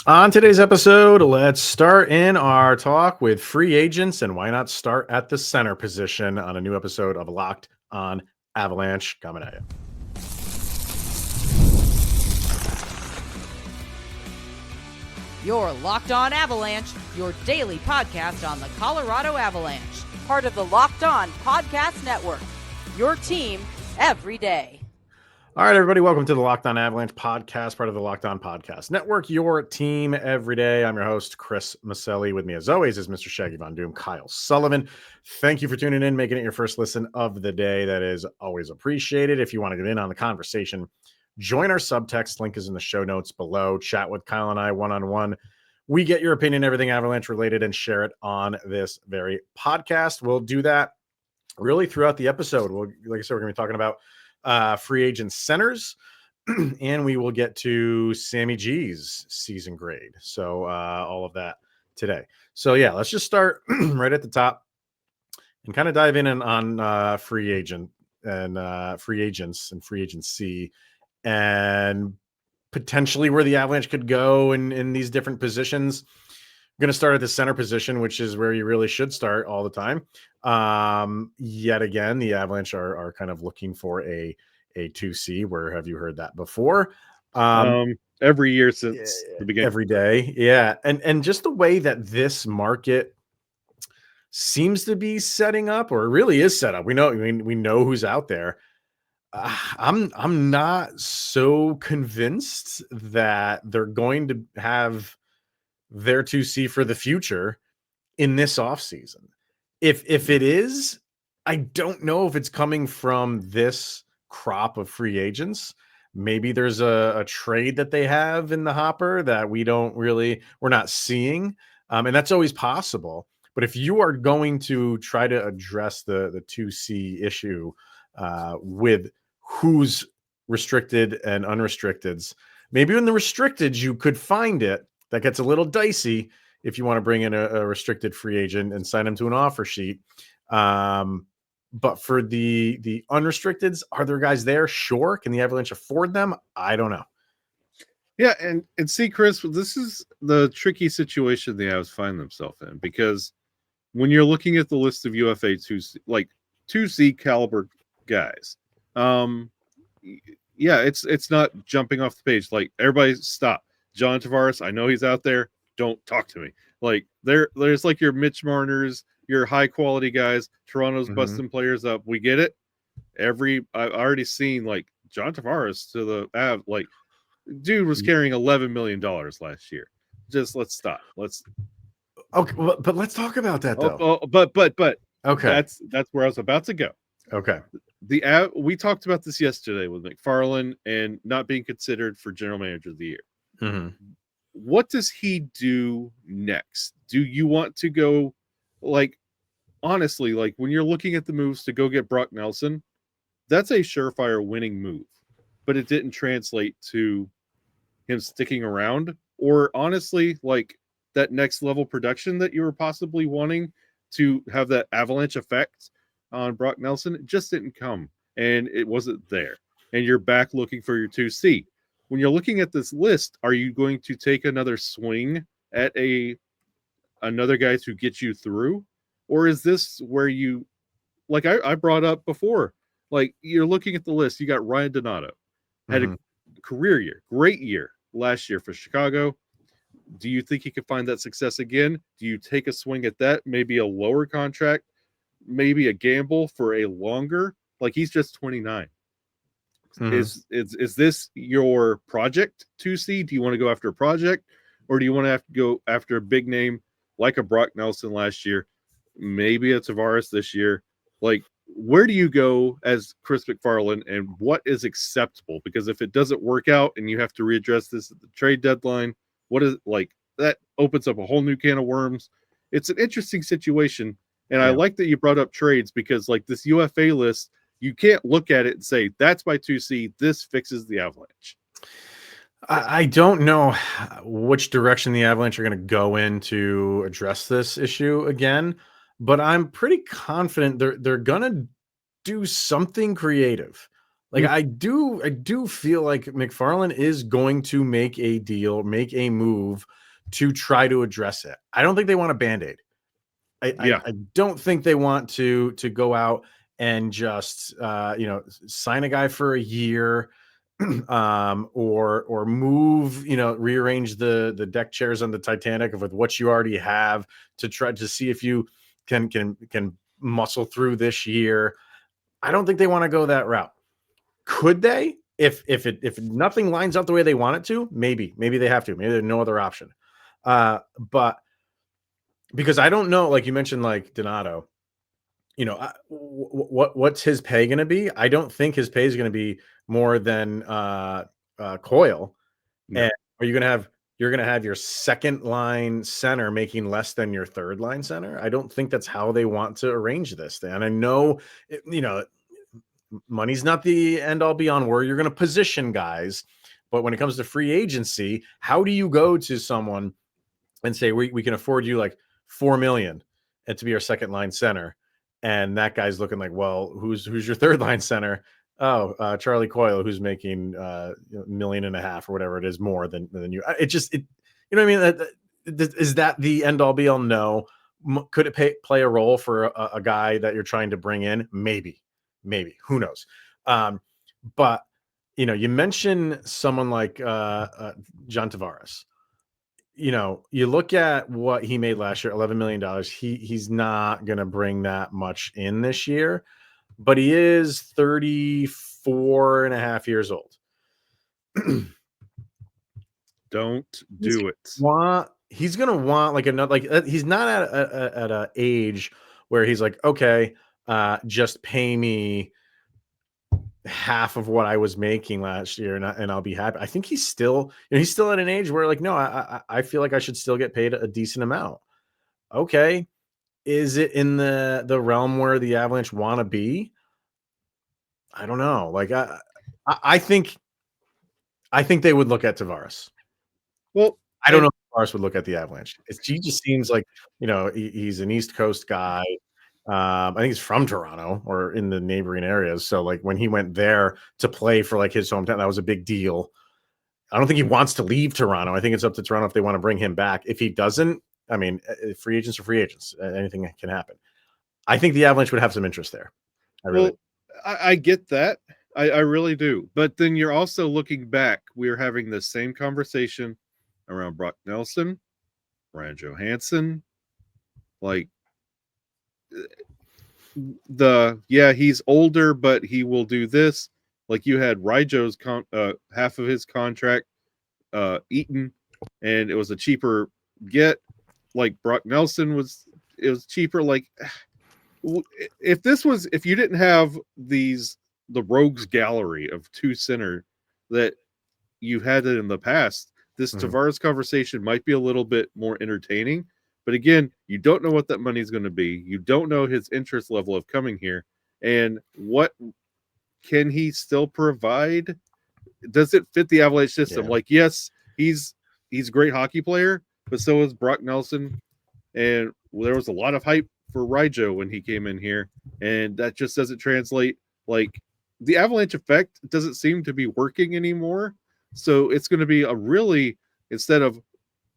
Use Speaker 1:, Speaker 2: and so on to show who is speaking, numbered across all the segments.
Speaker 1: On today's episode, let's start in our talk with free agents and why not start at the center position on a new episode of Locked on Avalanche coming at you.
Speaker 2: You're Locked On Avalanche, your daily podcast on the Colorado Avalanche. Part of the Locked On Podcast Network. Your team every day.
Speaker 1: All right, everybody, welcome to the Locked On Avalanche podcast, part of the Locked On Podcast Network, your team every day. I'm your host, Chris Maselli. With me, as always, is Mr. Shaggy Von Doom, Kyle Sullivan. Thank you for tuning in, making it your first listen of the day. That is always appreciated. If you want to get in on the conversation, join our subtext. Link is in the show notes below. Chat with Kyle and I one-on-one. We get your opinion, everything Avalanche related, and share it on this very podcast. We'll do that really throughout the episode. Like I said, we're going to be talking about free agent centers, and we will get to Sammy G's season grade. So all of that today. So yeah, let's just start right at the top and kind of dive in on free agent and free agents and free agency and potentially where the Avalanche could go in these different positions. I'm going to start at the center position, which is where you really should start all the time. Yet again, the Avalanche are kind of looking for a 2C. Where have you heard that before?
Speaker 3: Every year since the beginning.
Speaker 1: Every day. Yeah. And just the way that this market seems to be setting up, or really is set up. We know who's out there. I'm not so convinced that they're going to have their 2C for the future in this offseason. If it is, I don't know if it's coming from this crop of free agents. Maybe there's a trade that they have in the hopper that we're not seeing. And that's always possible. But if you are going to try to address the 2C issue with who's restricted and unrestricteds, maybe in the restricted you could find it. That gets a little dicey if you want to bring in a restricted free agent and sign him to an offer sheet. But for the unrestricteds, are there guys there? Sure. Can the Avalanche afford them? I don't know.
Speaker 3: Yeah, and see, Chris, this is the tricky situation the Avs find themselves in, because when you're looking at the list of UFA 2C caliber guys, yeah, it's not jumping off the page. Like, everybody stop. John Tavares, I know he's out there. Don't talk to me. Like, there's like your Mitch Marners, your high quality guys. Toronto's busting players up. We get it. I've already seen like John Tavares to the Av. Like, dude was carrying $11 million last year. Just let's stop.
Speaker 1: Okay, but let's talk about that though.
Speaker 3: But
Speaker 1: okay,
Speaker 3: that's where I was about to go.
Speaker 1: Okay.
Speaker 3: We talked about this yesterday with McFarland and not being considered for general manager of the year. What does he do next? Do you want to go, like, honestly, like when you're looking at the moves to go get Brock Nelson, that's a surefire winning move, but it didn't translate to him sticking around, or honestly, like that next level production that you were possibly wanting to have that avalanche effect on Brock Nelson. It just didn't come, and it wasn't there. And you're back looking for your 2C. When you're looking at this list, are you going to take another swing at another guy to get you through? Or is this where you, like I brought up before, like you're looking at the list, you got Ryan Donato, had a career year, great year last year for Chicago. Do you think he could find that success again? Do you take a swing at that? Maybe a lower contract, maybe a gamble for a longer, like he's just 29. Is this your project 2C? Do you want to go after a project, or do you want to have to go after a big name like a Brock Nelson last year, maybe a Tavares this year? Like, where do you go as Chris McFarland, and what is acceptable? Because if it doesn't work out and you have to readdress this at the trade deadline, what is, like, that opens up a whole new can of worms. It's an interesting situation. And I like that you brought up trades, because like this UFA list, you can't look at it and say, that's my 2C. This fixes the Avalanche.
Speaker 1: I don't know which direction the Avalanche are going to go in to address this issue again, but I'm pretty confident they're going to do something creative. Like I do feel like McFarland is going to make a deal, make a move to try to address it. I don't think they want a Band-Aid. I don't think they want to go out and just sign a guy for a year, or move, rearrange the deck chairs on the Titanic with what you already have to try to see if you can muscle through this year. I don't think they want to go that route. Could they? If nothing lines up the way they want it to, maybe they have to. Maybe there's no other option. But because I don't know, like you mentioned, like Donato, what's his pay going to be? I don't think his pay is going to be more than Coyle.
Speaker 3: No.
Speaker 1: And are you going to have your second line center making less than your third line center? I don't think that's how they want to arrange this thing. And I know, money's not the end all be on where you're going to position guys, but when it comes to free agency, how do you go to someone and say, we can afford you like $4 million and to be our second line center? And that guy's looking like, well, who's your third line center? Oh, Charlie Coyle, who's making $1.5 million or whatever it is more than you. You know what I mean? Is that the end all be all? No. Could it play a role for a guy that you're trying to bring in? Maybe, who knows? But you mention someone like John Tavares. You look at what he made last year, $11 million. He's not going to bring that much in this year, but he is 34 and a half years old.
Speaker 3: Don't do it.
Speaker 1: He's going to want like another, like he's not at an age where he's like, okay, just pay me half of what I was making last year and I'll be happy. I think he's still, he's still at an age where like, no, I feel like I should still get paid a decent amount. Okay. Is it in the realm where the Avalanche want to be? I don't know. Like I think they would look at Tavares.
Speaker 3: Well,
Speaker 1: I don't know if Tavares would look at the Avalanche. He just seems like, he's an East Coast guy. I think he's from Toronto or in the neighboring areas. So like when he went there to play for like his hometown, that was a big deal. I don't think he wants to leave Toronto. I think it's up to Toronto if they want to bring him back. If he doesn't, I mean, free agents are free agents. Anything can happen. I think the Avalanche would have some interest there.
Speaker 3: I get that. I really do. But then you're also looking back. We're having the same conversation around Brock Nelson, Ryan Johansson, like he's older, but he will do this. Like you had Ryjo's half of his contract eaten, and it was a cheaper get. Like Brock Nelson it was cheaper. Like if you didn't have the rogues gallery of two center that you had it in the past, this Tavares conversation might be a little bit more entertaining. But again, you don't know what that money is going to be. You don't know his interest level of coming here. And what can he still provide? Does it fit the Avalanche system? Yeah. Like, yes, he's a great hockey player, but so is Brock Nelson. And there was a lot of hype for Ryjo when he came in here. And that just doesn't translate. Like, the Avalanche effect doesn't seem to be working anymore. So it's going to be instead of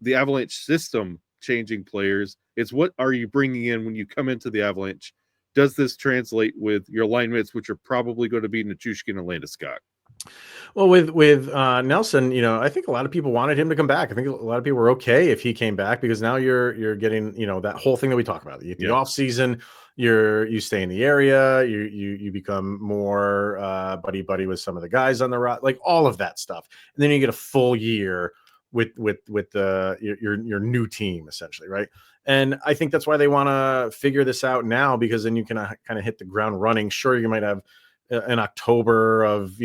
Speaker 3: the Avalanche system changing players, it's what are you bringing in when you come into the Avalanche? Does this translate with your line mates, which are probably going to be Nichushkin and Landeskog?
Speaker 1: Well, with Nelson, I think a lot of people wanted him to come back. I think a lot of people were okay if he came back because now you're getting, that whole thing that we talk about. The off season, you stay in the area, you become more buddy with some of the guys on the road, like all of that stuff, and then you get a full year with your new team essentially, right? And I think that's why they want to figure this out now, because then you can kind of hit the ground running. Sure, you might have an October of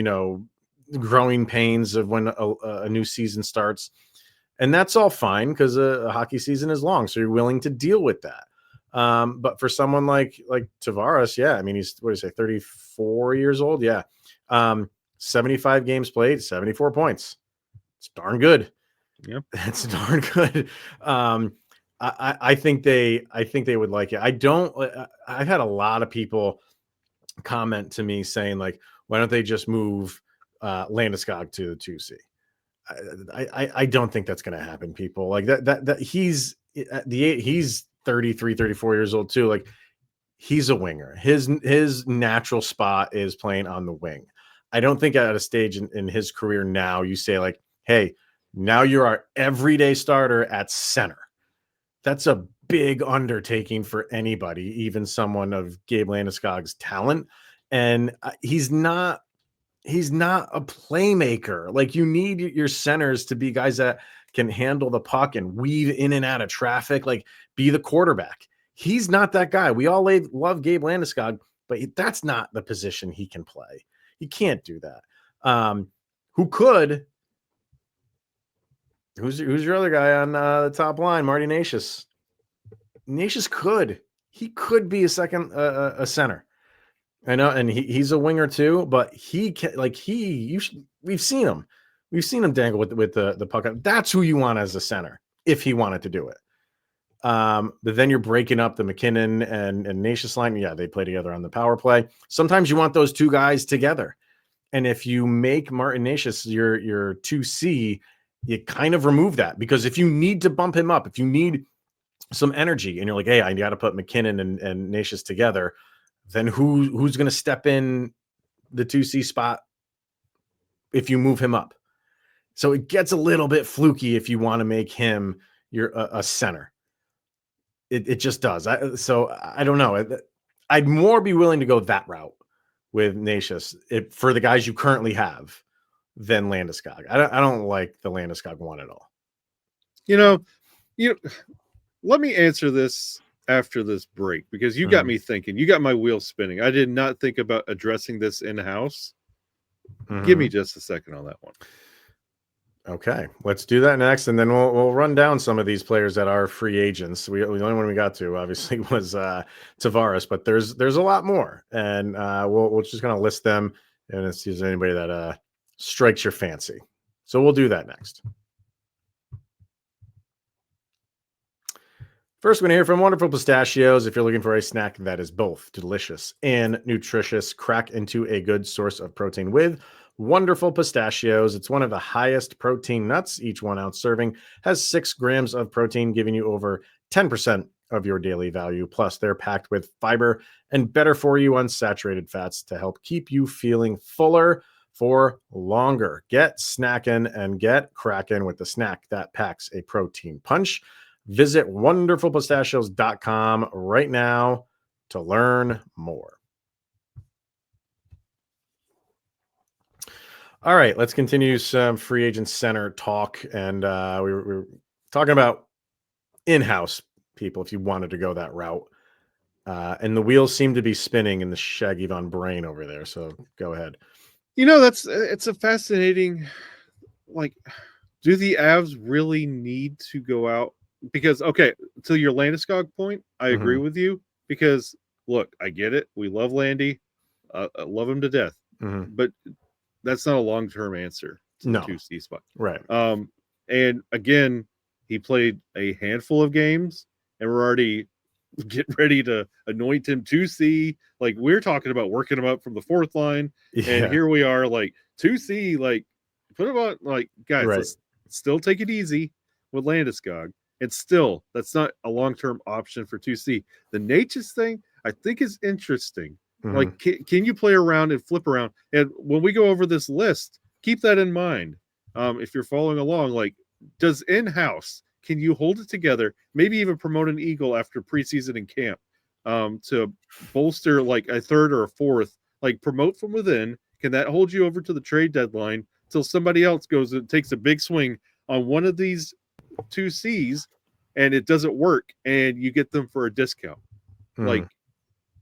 Speaker 1: growing pains of when a new season starts, and that's all fine because a hockey season is long, so you're willing to deal with that. But for someone like Tavares, yeah, I mean, he's 34 years old, yeah, 75 games played, 74 points. It's darn good.
Speaker 3: Yep,
Speaker 1: it's darn good. I think they would like it. I've had a lot of people comment to me saying like, Why don't they just move Landeskog to the 2C? I don't think that's going to happen, people. Like that he's at he's 33, 34 years old too. Like, he's a winger. His natural spot is playing on the wing. I don't think at a stage in his career now you say like, hey, now you're our everyday starter at center. That's a big undertaking for anybody, even someone of Gabe Landeskog's talent. And he's not a playmaker. Like, you need your centers to be guys that can handle the puck and weave in and out of traffic, like be the quarterback. He's not that guy. We all love Gabe Landeskog, but that's not the position he can play. He can't do that. Who could? Who's your other guy on the top line? Marty Necas. Necas he could be a second a center. I know, and he's a winger too, but he can, like, we've seen him dangle with the puck. That's who you want as a center if he wanted to do it. But then you're breaking up the McKinnon and Necas line. Yeah, they play together on the power play. Sometimes you want those two guys together. And if you make Martin Necas your 2C, you kind of remove that, because if you need to bump him up, if you need some energy and you're like, hey, I got to put McKinnon and Necas together, then who's going to step in the 2C spot if you move him up? So it gets a little bit fluky if you want to make him a center. It just does. So I don't know. I'd more be willing to go that route with Necas for the guys you currently have than Landeskog. I don't like the Landeskog one at all.
Speaker 3: Let me answer this after this break, because you got me thinking. You got my wheels spinning. I did not think about addressing this in-house. Give me just a second on that one.
Speaker 1: Okay, let's do that next, and then we'll run down some of these players that are free agents. The only one we got to obviously was Tavares, but there's a lot more, and we'll just kind of list them and see if there's anybody that strikes your fancy. So we'll do that next. First, we're going to hear from Wonderful Pistachios. If you're looking for a snack that is both delicious and nutritious, crack into a good source of protein with Wonderful Pistachios. It's one of the highest protein nuts. Each 1 ounce serving has 6 grams of protein, giving you over 10% of your daily value. Plus, they're packed with fiber and better for you unsaturated fats to help keep you feeling fuller for longer. Get snackin' and get crackin' with the snack that packs a protein punch. Visit wonderfulpistachios.com right now to learn more. All right, let's continue some free agent center talk. And we were talking about in-house people, if you wanted to go that route. And the wheels seem to be spinning in the Shaggy Von brain over there. So go ahead.
Speaker 3: It's a fascinating, like, do the Avs really need to go out? Because, okay, to your Landeskog point, I agree with you. Because, look, I get it. We love Landy. I love him to death. But that's not a long-term answer to the 2C spot.
Speaker 1: Right.
Speaker 3: And, again, he played a handful of games, and we're already getting ready to anoint him 2C. Like, we're talking about working him up from the 4th line. Yeah. And here we are, like, 2C, like, put him on, like, guys, let's still take it easy with Landeskog. And still, that's not a long-term option for 2C. The Necas thing, I think, is interesting. Like, can you play around and flip around? And when we go over this list, keep that in mind. If you're following along, like, does in-house, can you hold it together? Maybe even promote an Eagle after preseason and camp to bolster, like, a 3rd or a 4th. Like, promote from within. Can that hold you over to the trade deadline till somebody else goes and takes a big swing on one of these 2Cs and it doesn't work and you get them for a discount? Like,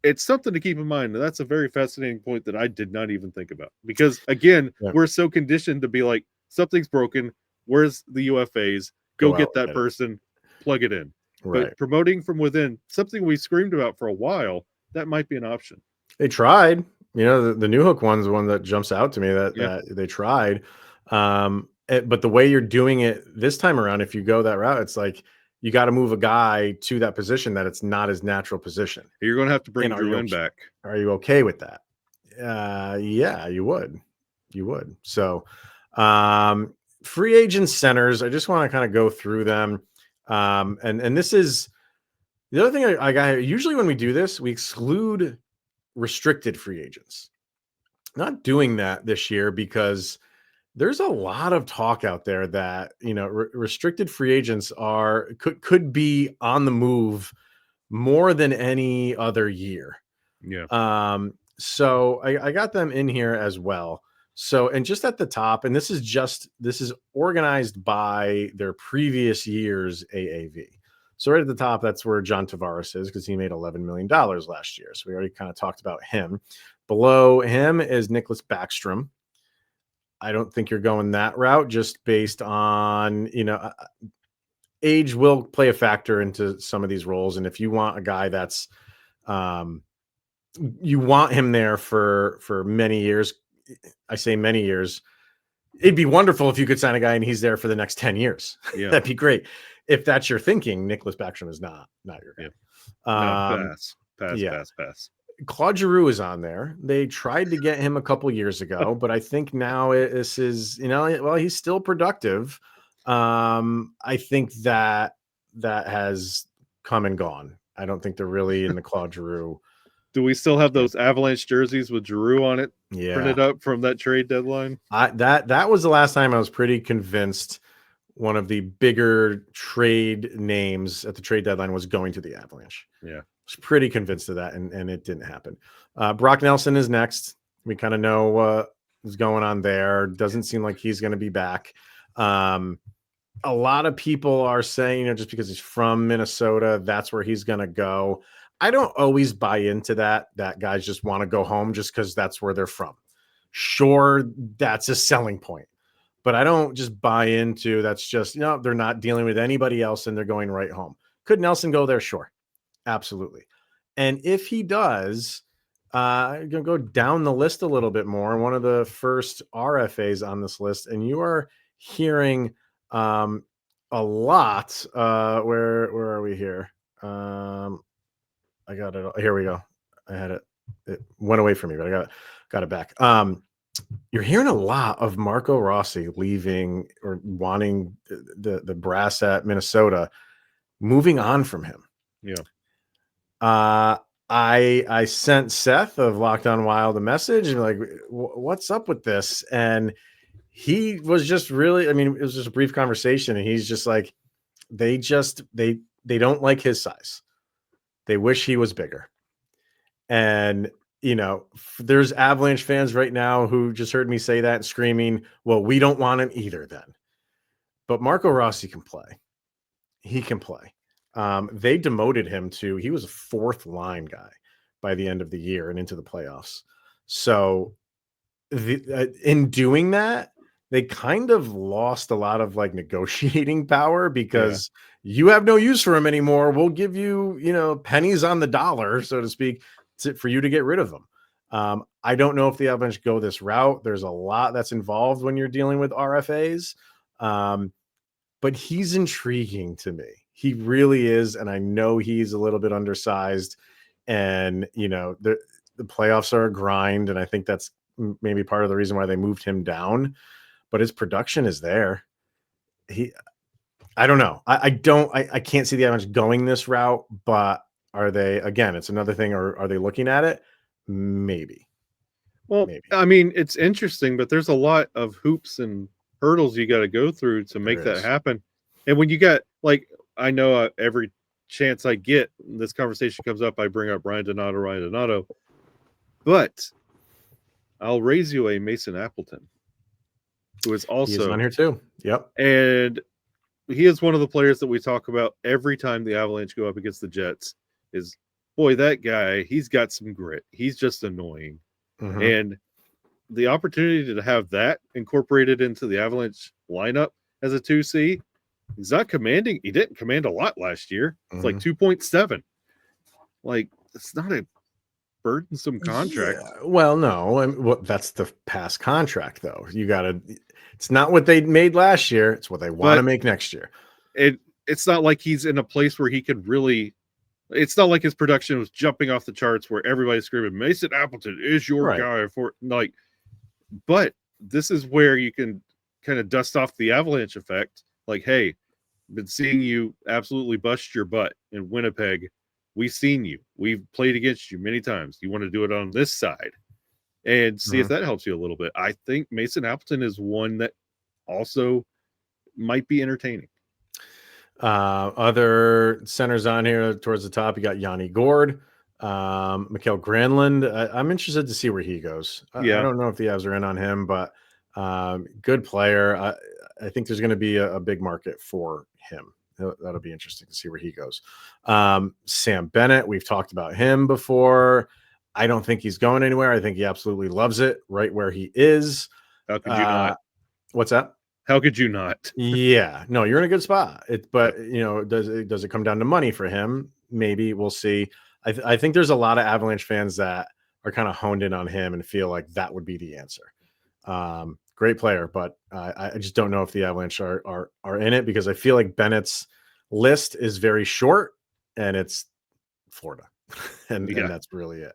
Speaker 3: it's something to keep in mind. And that's a very fascinating point that I did not even think about, because again, we're so conditioned to be like, something's broken. Where's the UFAs? Go get that person, plug it in. Right. But promoting from within, something we screamed about for a while, that might be an option.
Speaker 1: They tried, the New Hook one's the one that jumps out to me that they tried. But the way you're doing it this time around, if you go that route, it's like you got to move a guy to that position that it's not his natural position.
Speaker 3: You're going to have to bring Drew in back.
Speaker 1: Are you okay with that? Yeah, you would. So, free agent centers, I just want to kind of go through them. And this is the other thing I got here. Usually when we do this, we exclude restricted free agents. Not doing that this year because there's a lot of talk out there that, restricted free agents could be on the move more than any other year.
Speaker 3: Yeah.
Speaker 1: So I got them in here as well. So, and just at the top, and this is organized by their previous year's AAV. So right at the top, that's where John Tavares is because he made $11 million last year. So we already kind of talked about him. Below him is Nicholas Backstrom. I don't think you're going that route just based on, age will play a factor into some of these roles. And if you want a guy that's, you want him there for many years, I say many years, it'd be wonderful if you could sign a guy and he's there for the next 10 years.
Speaker 3: Yeah.
Speaker 1: That'd be great. If that's your thinking, Nicholas Backstrom is not your guy.
Speaker 3: No, pass.
Speaker 1: Claude Giroux is on there. They tried to get him a couple years ago, but I think now this is, he's still productive. I think that has come and gone. I don't think they're really in the Claude Giroux.
Speaker 3: Do we still have those Avalanche jerseys with Giroux on it?
Speaker 1: Yeah.
Speaker 3: Printed up from that trade deadline?
Speaker 1: That was the last time I was pretty convinced one of the bigger trade names at the trade deadline was going to the Avalanche.
Speaker 3: Yeah.
Speaker 1: Was pretty convinced of that, and it didn't happen. Brock Nelson is next. We kind of know what is going on there. Doesn't seem like he's going to be back. A lot of people are saying, just because he's from Minnesota, that's where he's going to go. I don't always buy into that guys just want to go home just because that's where they're from. Sure, that's a selling point. But I don't just buy into that's just, they're not dealing with anybody else and they're going right home. Could Nelson go there? Sure. Absolutely. And if he does, I'm going to go down the list a little bit more. One of the first RFAs on this list, and you are hearing a lot. Where are we here? I got it. Here we go. I had it. It went away from me, but I got it back. You're hearing a lot of Marco Rossi leaving or wanting the brass at Minnesota, moving on from him.
Speaker 3: Yeah.
Speaker 1: I sent Seth of Locked On Wild a message and like, what's up with this? And he was just really, it was just a brief conversation, and he's just like, they don't like his size. They wish he was bigger. And there's Avalanche fans right now who just heard me say that and screaming, well, we don't want him either then. But Marco Rossi can play. He can play. They demoted him he was a fourth line guy by the end of the year and into the playoffs. So in doing that, they kind of lost a lot of negotiating power because you have no use for him anymore. We'll give you, pennies on the dollar, so to speak, for you to get rid of them. I don't know if the Avalanche go this route. There's a lot that's involved when you're dealing with RFAs. But he's intriguing to me. He really is. And I know he's a little bit undersized, and, the playoffs are a grind. And I think that's maybe part of the reason why they moved him down, but his production is there. I don't know. I can't see the Avalanche going this route, but are they, again, it's another thing. Or are they looking at it? Maybe.
Speaker 3: Well, maybe. It's interesting, but there's a lot of hoops and hurdles you got to go through to make that happen. And when you got, I know every chance I get, this conversation comes up, I bring up Ryan Donato, but I'll raise you a Mason Appleton, who is also
Speaker 1: on here too. Yep.
Speaker 3: And he is one of the players that we talk about every time the Avalanche go up against the Jets. Is, boy, that guy, he's got some grit. He's just annoying. Mm-hmm. And the opportunity to have that incorporated into the Avalanche lineup as a 2C, he's not commanding. He didn't command a lot last year. It's 2.7. It's not a burdensome contract.
Speaker 1: Yeah. Well, no. That's the past contract, though. It's not what they made last year. It's what they want to make next year.
Speaker 3: It's not like he's in a place where he could really It's not like his production was jumping off the charts where everybody's screaming, Mason Appleton is your guy for like, but this is where you can kind of dust off the Avalanche effect. Like, hey, been seeing you absolutely bust your butt in Winnipeg. We've seen you. We've played against you many times. You want to do it on this side and see if that helps you a little bit. I think Mason Appleton is one that also might be entertaining.
Speaker 1: Other centers on here towards the top, you got Yanni Gord, Mikael Granlund. I'm interested to see where he goes. I don't know if the Avs are in on him, but good player. I think there's going to be a big market for him. That'll be interesting to see where he goes. Sam Bennett, we've talked about him before. I don't think he's going anywhere. I think he absolutely loves it right where he is.
Speaker 3: How could you not?
Speaker 1: What's that?
Speaker 3: How could you not?
Speaker 1: Yeah, no, you're in a good spot. But you know, does it come down to money for him? Maybe we'll see. I think there's a lot of Avalanche fans that are kind of honed in on him and feel like that would be the answer. Great player, but I just don't know if the Avalanche are in it because I feel like Bennett's list is very short and it's Florida, and that's really it.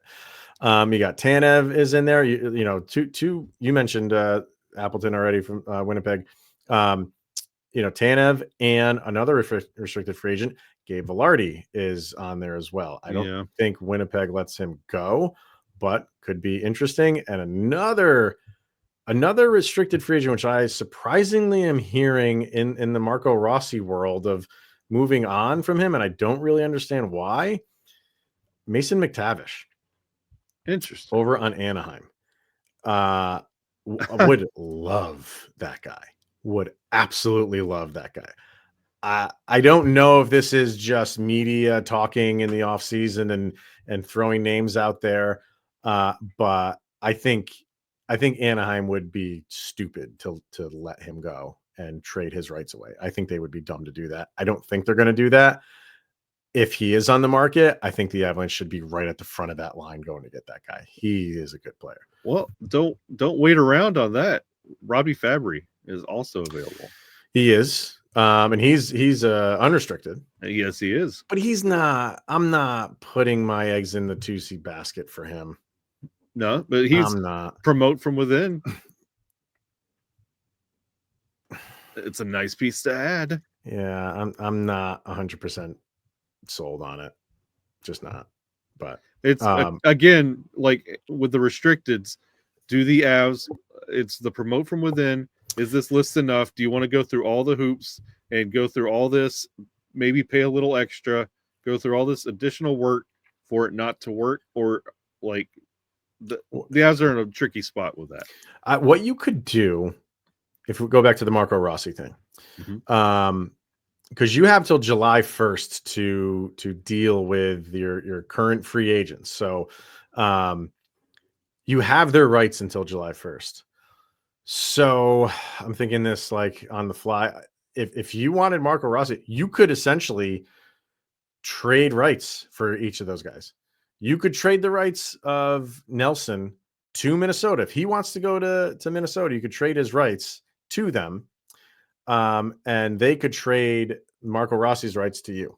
Speaker 1: You got Tanev is in there. You know, two. You mentioned Appleton already from Winnipeg. You know, Tanev and another restricted free agent, Gabe Velarde, is on there as well. I don't think Winnipeg lets him go, but could be interesting. And another restricted free agent, which I surprisingly am hearing in the Marco Rossi world of moving on from him, and I don't really understand why. Mason McTavish.
Speaker 3: Interesting.
Speaker 1: Over on Anaheim. Would love that guy. Would absolutely love that guy. I don't know if this is just media talking in the offseason and throwing names out there, but I think Anaheim would be stupid to let him go and trade his rights away. I think they would be dumb to do that. I don't think they're going to do that. If he is on the market, I think the Avalanche should be right at the front of that line going to get that guy. He is a good player.
Speaker 3: Well, don't wait around on that. Robbie Fabry is also available.
Speaker 1: He is. And he's unrestricted.
Speaker 3: Yes, he is.
Speaker 1: But he's not. I'm not putting my eggs in the 2C basket for him.
Speaker 3: No, but he's not. Promote from within. It's a nice piece to add.
Speaker 1: Yeah, I'm not 100% sold on it. Just not. But
Speaker 3: it's again, like with the restricteds, do the Avs, it's the promote from within. Is this list enough? Do you want to go through all the hoops and go through all this, maybe pay a little extra, go through all this additional work for it not to work? Or like the Avs are in a tricky spot with that.
Speaker 1: What you could do, if we go back to the Marco Rossi thing, because you have till July 1st to deal with your current free agents. So you have their rights until July 1st. So I'm thinking this like on the fly. If you wanted Marco Rossi, you could essentially trade rights for each of those guys. You could trade the rights of Nelson to Minnesota. If he wants to go to Minnesota, you could trade his rights to them. And they could trade Marco Rossi's rights to you.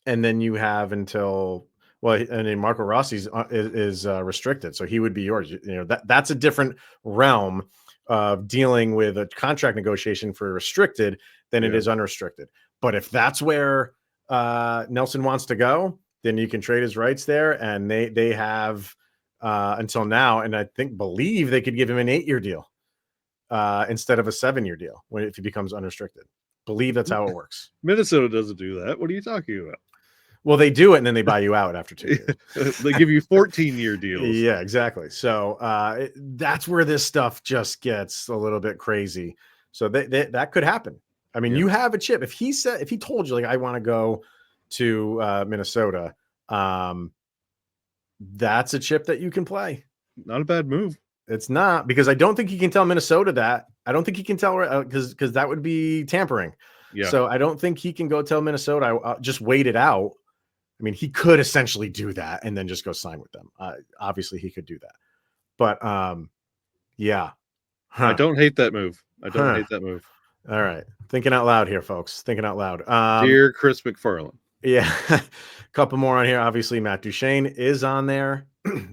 Speaker 1: And then you have until, well, and then Marco Rossi's is restricted. So he would be yours. You know, that's a different realm of dealing with a contract negotiation for restricted than it is unrestricted. But if that's where Nelson wants to go, then you can trade his rights there. And they have until now, and I believe they could give him an 8-year deal instead of a 7-year deal if he becomes unrestricted. Believe that's how it works.
Speaker 3: Minnesota doesn't do that. What are you talking about?
Speaker 1: Well, they do it, and then they buy you out after 2 years.
Speaker 3: They give you 14-year deals.
Speaker 1: Yeah, exactly. So that's where this stuff just gets a little bit crazy. So that could happen. I mean, you have a chip. If he told you, like, I want to go to Minnesota, that's a chip that you can play.
Speaker 3: Not a bad move.
Speaker 1: It's not, because I don't think he can tell Minnesota that. I don't think he can tell, because that would be tampering. Yeah. So I don't think he can go tell Minnesota, I'll just wait it out. I mean, he could essentially do that and then just go sign with them. Obviously, he could do that. But yeah.
Speaker 3: I don't hate that move. I don't hate that move.
Speaker 1: All right. Thinking out loud here, folks. Thinking out loud.
Speaker 3: Dear Chris McFarland.
Speaker 1: Yeah. A couple more on here. Obviously, Matt Duchene is on there.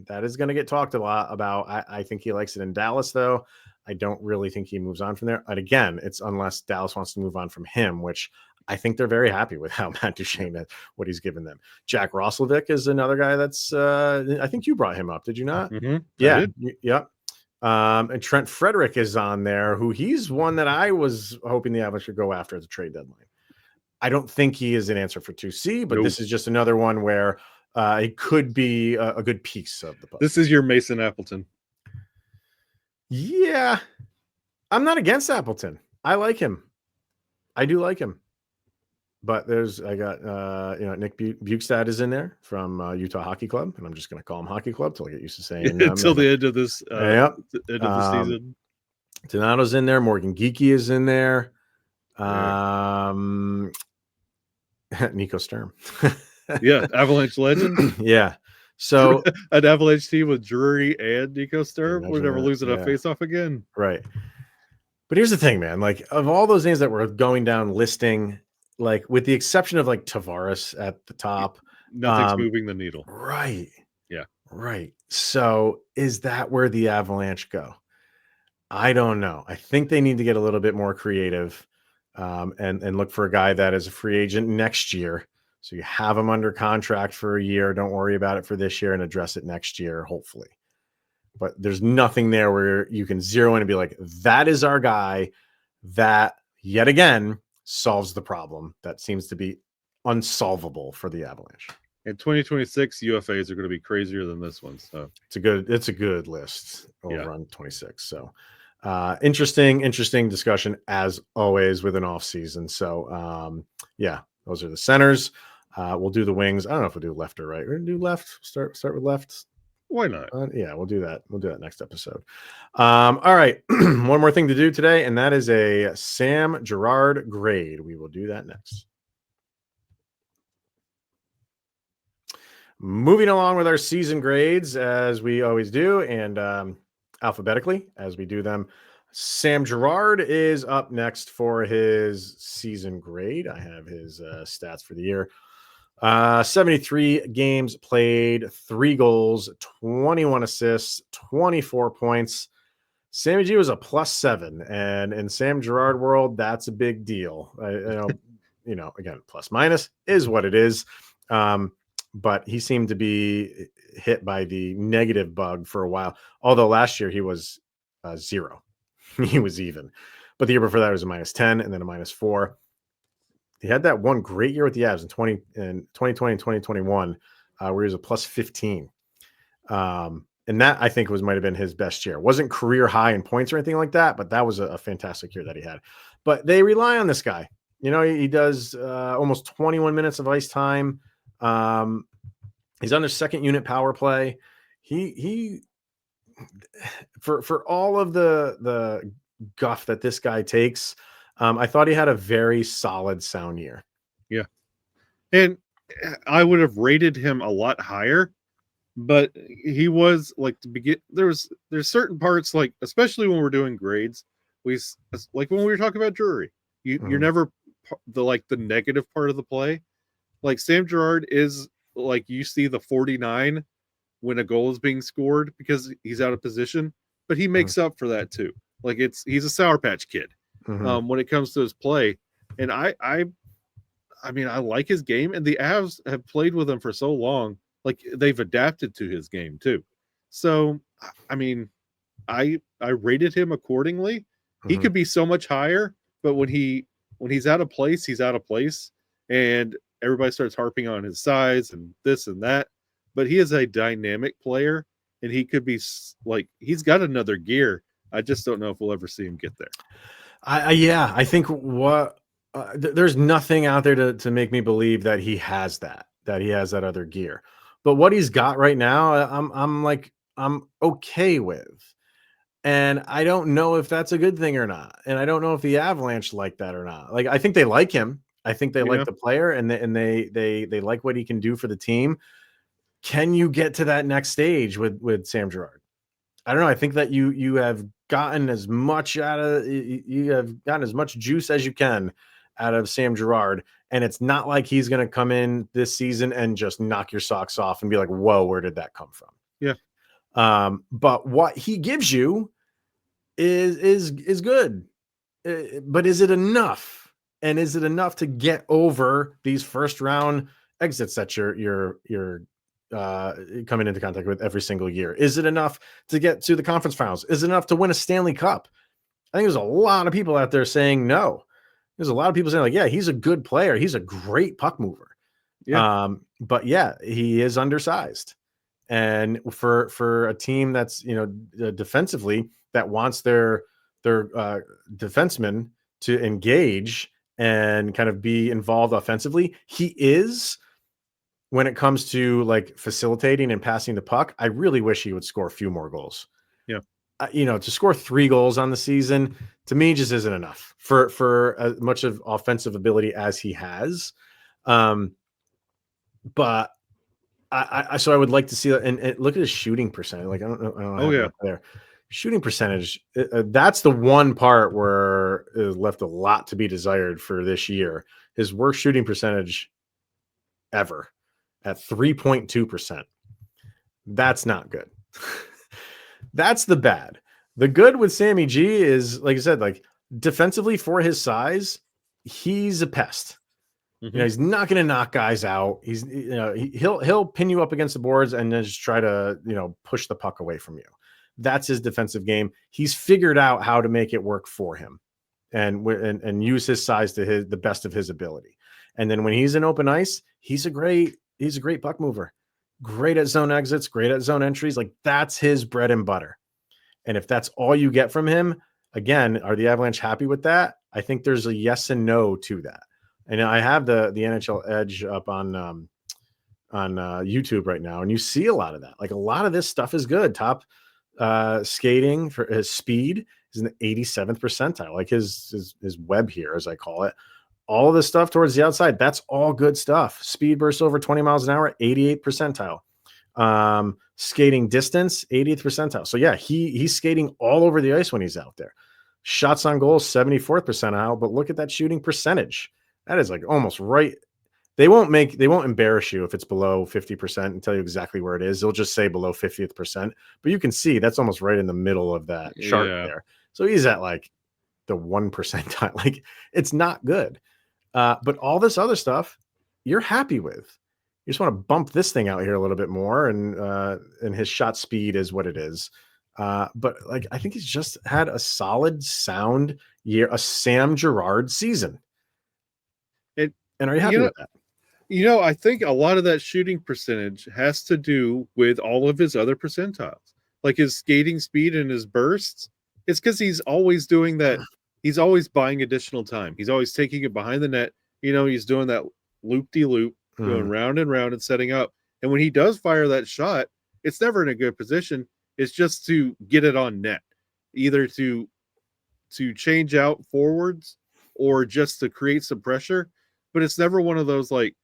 Speaker 1: That is going to get talked a lot about. I think he likes it in Dallas, though. I don't really think he moves on from there. And again, it's unless Dallas wants to move on from him, which I think they're very happy with how Matt Duchene, what he's given them. Jack Roslovic is another guy that's, I think you brought him up. Did you not?
Speaker 3: Mm-hmm.
Speaker 1: Yeah. Yep. And Trent Frederick is on there, who he's one that I was hoping the Avalanche should go after at the trade deadline. I don't think he is an answer for 2C, but this is just another one where it could be a good piece of the puzzle.
Speaker 3: This is your Mason Appleton.
Speaker 1: Yeah. I'm not against Appleton. I like him. I do like him. But I got Nick Bukestad is in there from Utah Hockey Club, and I'm just going to call him Hockey Club till I get used to saying
Speaker 3: until the end of this end of the season.
Speaker 1: Donato's in there. Morgan Geeky is in there. Nico Sturm.
Speaker 3: Yeah, Avalanche legend.
Speaker 1: Yeah. So
Speaker 3: an Avalanche team with Drury and Nico Sturm, we're never losing a face-off again.
Speaker 1: Right. But here's the thing, man. Like, of all those names that we're going down listing, like, with the exception of like Tavares at the top,
Speaker 3: nothing's moving the needle.
Speaker 1: Right.
Speaker 3: Yeah.
Speaker 1: Right. So is that where the Avalanche go? I don't know. I think they need to get a little bit more creative and look for a guy that is a free agent next year. So you have him under contract for a year. Don't worry about it for this year and address it next year, hopefully. But there's nothing there where you can zero in and be like, that is our guy that yet again solves the problem that seems to be unsolvable for the Avalanche.
Speaker 3: In 2026, UFAs are going to be crazier than this one. So
Speaker 1: it's a good list over on 26. So interesting discussion as always with an off season. So those are the centers. We'll do the wings. I don't know if we'll do left or right. We're gonna do left. Start with left.
Speaker 3: Why not?
Speaker 1: We'll do that. We'll do that next episode. All right. One more thing to do today, and that is a Sam Girard grade. We will do that next. Moving along with our season grades, as we always do, and alphabetically as we do them. Sam Girard is up next for his season grade. I have his stats for the year. 73 games played, 3 goals, 21 assists, 24 points. Sammy G was a +7, and in Sam Girard world, that's a big deal. Again, plus minus is what it is. But he seemed to be hit by the negative bug for a while. Although last year he was 0. He was even. But the year before that was a -10 and then a -4. He had that one great year with the Avs in 2020 and 2021, where he was a +15. And that I think might have been his best year. Wasn't career high in points or anything like that, but that was a fantastic year that he had. But they rely on this guy. He does almost 21 minutes of ice time. He's on their second unit power play. He for all of the guff that this guy takes, I thought he had a very solid, sound year.
Speaker 3: Yeah. And I would have rated him a lot higher, but he was like to begin. There's certain parts, like, especially when we're doing grades, like when we were talking about Drury, you're never the negative part of the play. Like Sam Girard is like, you see the 49 when a goal is being scored because he's out of position, but he makes up for that too. Like he's a Sour Patch Kid when it comes to his play. And I mean, I like his game, and the Avs have played with him for so long. Like they've adapted to his game too. So, I mean, I rated him accordingly. He could be so much higher, but when he's out of place, he's out of place. And everybody starts harping on his size and this and that, but he is a dynamic player, and he could be like, he's got another gear. I just don't know if we'll ever see him get there.
Speaker 1: I think there's nothing out there to make me believe that he has that other gear. But what he's got right now, I'm okay with. And I don't know if that's a good thing or not. And I don't know if the Avalanche like that or not. Like, I think they like him. I think they like the player, and they like what he can do for the team. Can you get to that next stage with Sam Girard? I don't know. I think that you have gotten as much juice as you can out of Sam Girard. And it's not like he's going to come in this season and just knock your socks off and be like, whoa, where did that come from?
Speaker 3: Yeah.
Speaker 1: But what he gives you is good. But is it enough? And is it enough to get over these first round exits that you're coming into contact with every single year? Is it enough to get to the conference finals? Is it enough to win a Stanley Cup? I think there's a lot of people out there saying no. There's a lot of people saying like, yeah, he's a good player. He's a great puck mover.
Speaker 3: Yeah.
Speaker 1: But yeah, he is undersized. And for a team that's, defensively that wants their defensemen to engage and kind of be involved offensively, he is. When it comes to like facilitating and passing the puck, I really wish he would score a few more goals.
Speaker 3: Yeah.
Speaker 1: To score 3 goals on the season to me just isn't enough for as much of offensive ability as he has. But I would like to see that and look at his shooting percentage. Like I don't know.
Speaker 3: Oh yeah.
Speaker 1: There, shooting percentage. That's the one part where it left a lot to be desired for this year. His worst shooting percentage ever at 3.2%. That's not good. That's the bad. The good with Sammy G is, like I said, like defensively for his size, he's a pest.
Speaker 3: Mm-hmm.
Speaker 1: He's not going to knock guys out. He'll pin you up against the boards and then just try to, push the puck away from you. That's his defensive game. He's figured out how to make it work for him and use his size to the best of his ability. And then when he's in open ice, he's a great puck mover. Great at zone exits, great at zone entries. Like that's his bread and butter. And if that's all you get from him, again, are the Avalanche happy with that? I think there's a yes and no to that. And I have the NHL Edge up on YouTube right now, and you see a lot of that. Like a lot of this stuff is good. Top skating for his speed is in the 87th percentile, like his web here, as I call it. All of this stuff towards the outside, that's all good stuff. Speed bursts over 20 miles an hour, 88th percentile. Skating distance, 80th percentile. So yeah, he's skating all over the ice when he's out there. Shots on goal, 74th percentile. But look at that shooting percentage. That is like almost right. They won't embarrass you if it's below 50% and tell you exactly where it is. They'll just say below 50th percent. But you can see that's almost right in the middle of that chart there. So he's at like the 1 percentile. Like it's not good. But all this other stuff you're happy with. You just want to bump this thing out here a little bit more, and his shot speed is what it is. But like I think he's just had a solid, sound year, a Sam Girard season. And are you happy with that?
Speaker 3: I think a lot of that shooting percentage has to do with all of his other percentiles, like his skating speed and his bursts. It's because he's always doing that. He's always buying additional time. He's always taking it behind the net. He's doing that loop-de-loop, going round and round and setting up. And when he does fire that shot, it's never in a good position. It's just to get it on net, either to change out forwards or just to create some pressure. But it's never one of those like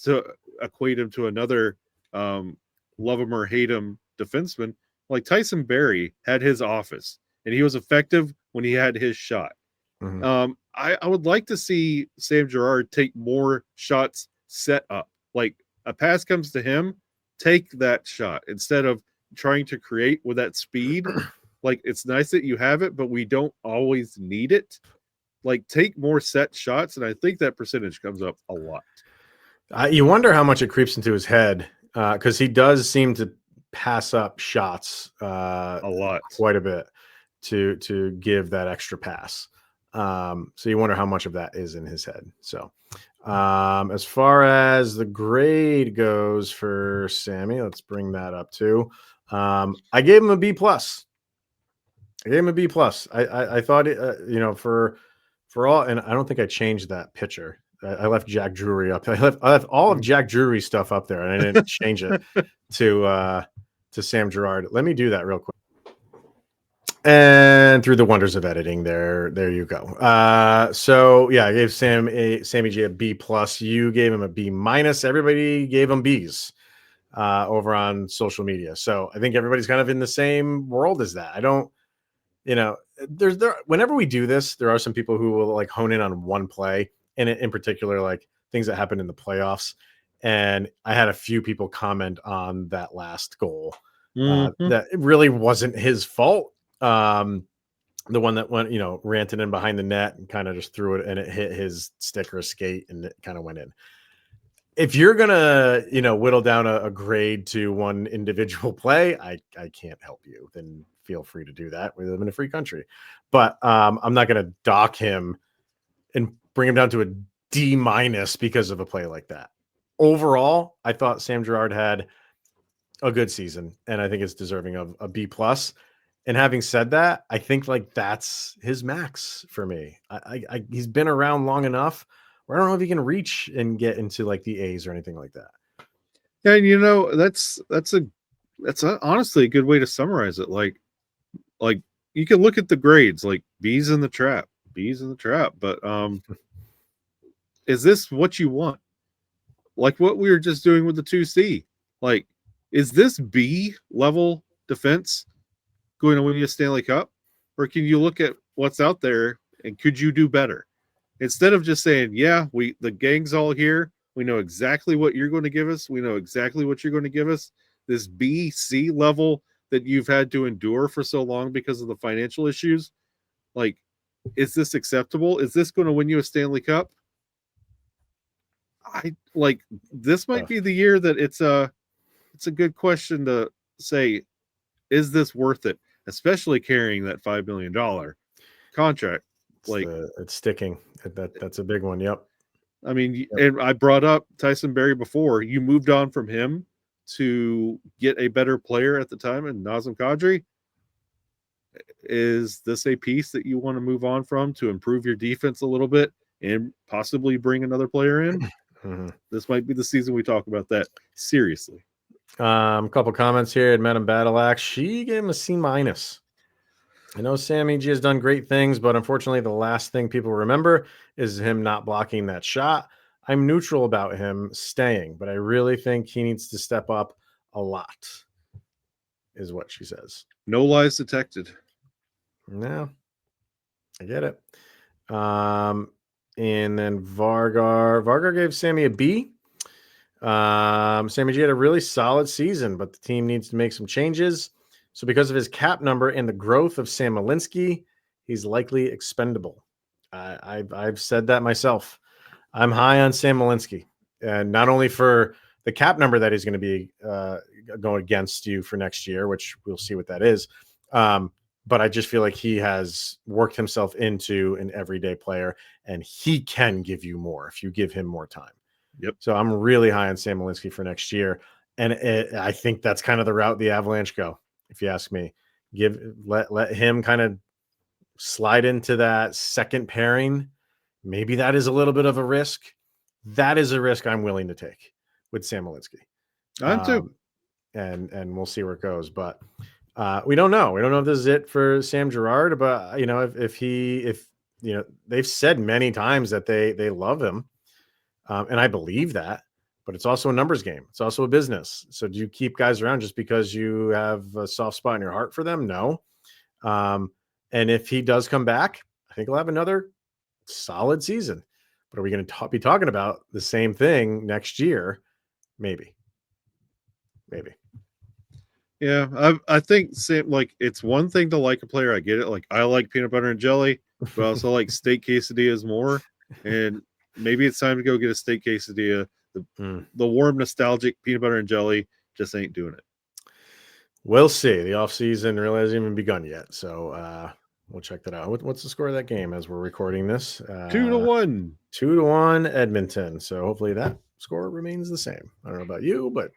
Speaker 3: to equate him to another love him or hate him defenseman. Like Tyson Barrie had his office and he was effective when he had his shot. Mm-hmm. I would like to see Sam Girard take more shots set up. Like a pass comes to him, take that shot instead of trying to create with that speed. Like it's nice that you have it, but we don't always need it. Like take more set shots, and I think that percentage comes up a lot.
Speaker 1: You wonder how much it creeps into his head because he does seem to pass up shots
Speaker 3: a lot,
Speaker 1: quite a bit to give that extra pass. So you wonder how much of that is in his head. So as far as the grade goes for Sammy, let's bring that up too. I gave him a B+. I thought it, for all, and I don't think I changed that picture. I left Jack Drury up. I left all of Jack Drury's stuff up there, and I didn't change it to Sam Girard. Let me do that real quick. And through the wonders of editing, there you go. So yeah, I gave Sammy G a B+. You gave him a B-. Everybody gave him Bs over on social media. So I think everybody's kind of in the same world as that. I don't, whenever we do this, there are some people who will like hone in on one play and in particular, like things that happened in the playoffs. And I had a few people comment on that last goal that it really wasn't his fault. The one that went, ranted in behind the net and kind of just threw it and it hit his stick or skate and it kind of went in. If you're gonna, whittle down a grade to one individual play, I can't help you. Then feel free to do that. We live in a free country, but I'm not gonna dock him and bring him down to a D- because of a play like that. Overall, I thought Sam Girard had a good season, and I think it's deserving of a B plus. And having said that, I think like that's his max for me. He's been around long enough where I don't know if he can reach and get into like the A's or anything like that.
Speaker 3: Yeah, and that's honestly a good way to summarize it. Like you can look at the grades, like B's in the trap, but is this what you want? Like what we were just doing with the 2C. Like, is this B level defense going to win you a Stanley Cup? Or can you look at what's out there and could you do better? Instead of just saying, yeah, the gang's all here. We know exactly what you're going to give us. We know exactly what you're going to give us. This B, C level that you've had to endure for so long because of the financial issues. Like, is this acceptable? Is this going to win you a Stanley Cup? This might be the year that it's a good question to say, is this worth it? Especially carrying that $5 million contract.
Speaker 1: It's sticking. That's a big one. Yep.
Speaker 3: I mean, and I brought up Tyson Barrie before. You moved on from him to get a better player at the time, and Nazem Kadri. Is this a piece that you want to move on from to improve your defense a little bit and possibly bring another player in? Mm-hmm. This might be the season we talk about that seriously.
Speaker 1: A couple comments here at Madam Battle Axe. She gave him a C-. I know Sammy G has done great things, but unfortunately, the last thing people remember is him not blocking that shot. I'm neutral about him staying, but I really think he needs to step up a lot, is what she says.
Speaker 3: No lies detected.
Speaker 1: No, I get it. And then Vargar gave Sammy a B. Sammy G had a really solid season, but the team needs to make some changes. So because of his cap number and the growth of Sam Malinski, he's likely expendable. I've said that myself. I'm high on Sam Malinski, and not only for the cap number that he's going to be going against you for next year, which we'll see what that is. But I just feel like he has worked himself into an everyday player, and he can give you more if you give him more time.
Speaker 3: Yep.
Speaker 1: So I'm really high on Sam Malinski for next year, and I think that's kind of the route the Avalanche go. If you ask me, let him kind of slide into that second pairing. Maybe that is a little bit of a risk. That is a risk I'm willing to take with Sam Malinski.
Speaker 3: I'm too.
Speaker 1: And we'll see where it goes. But we don't know. We don't know if this is it for Sam Girard. But if they've said many times that they love him, and I believe that. But it's also a numbers game. It's also a business. So do you keep guys around just because you have a soft spot in your heart for them? No. And if he does come back, I think he'll have another solid season. But are we going to be talking about the same thing next year? Maybe.
Speaker 3: Yeah, I think Sam, like, it's one thing to like a player. I get it. Like, I like peanut butter and jelly, but I also like steak quesadillas more. And maybe it's time to go get a steak quesadilla. The warm, nostalgic peanut butter and jelly just ain't doing it.
Speaker 1: We'll see. The offseason really hasn't even begun yet. So we'll check that out. What's the score of that game as we're recording this?
Speaker 3: 2-1.
Speaker 1: 2-1 Edmonton. So hopefully that score remains the same. I don't know about you, but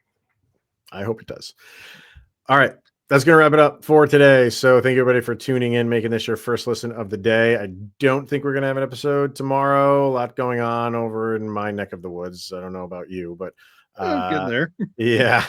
Speaker 1: I hope it does. All right. That's going to wrap it up for today. So thank you, everybody, for tuning in, making this your first listen of the day. I don't think we're going to have an episode tomorrow. A lot going on over in my neck of the woods. I don't know about you, but
Speaker 3: I'm getting there.
Speaker 1: Yeah.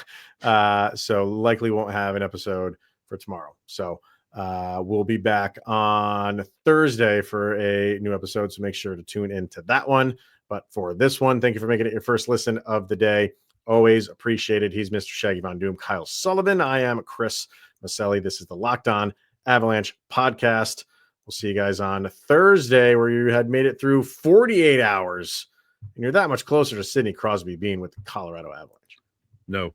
Speaker 1: So likely won't have an episode for tomorrow. So we'll be back on Thursday for a new episode. So make sure to tune into that one. But for this one, thank you for making it your first listen of the day. Always appreciated. He's Mr. Shaggy Von Doom, Kyle Sullivan. I am Chris Maselli. This is the Locked On Avalanche podcast. We'll see you guys on Thursday, where you had made it through 48 hours, and you're that much closer to Sidney Crosby being with the Colorado Avalanche.
Speaker 3: No.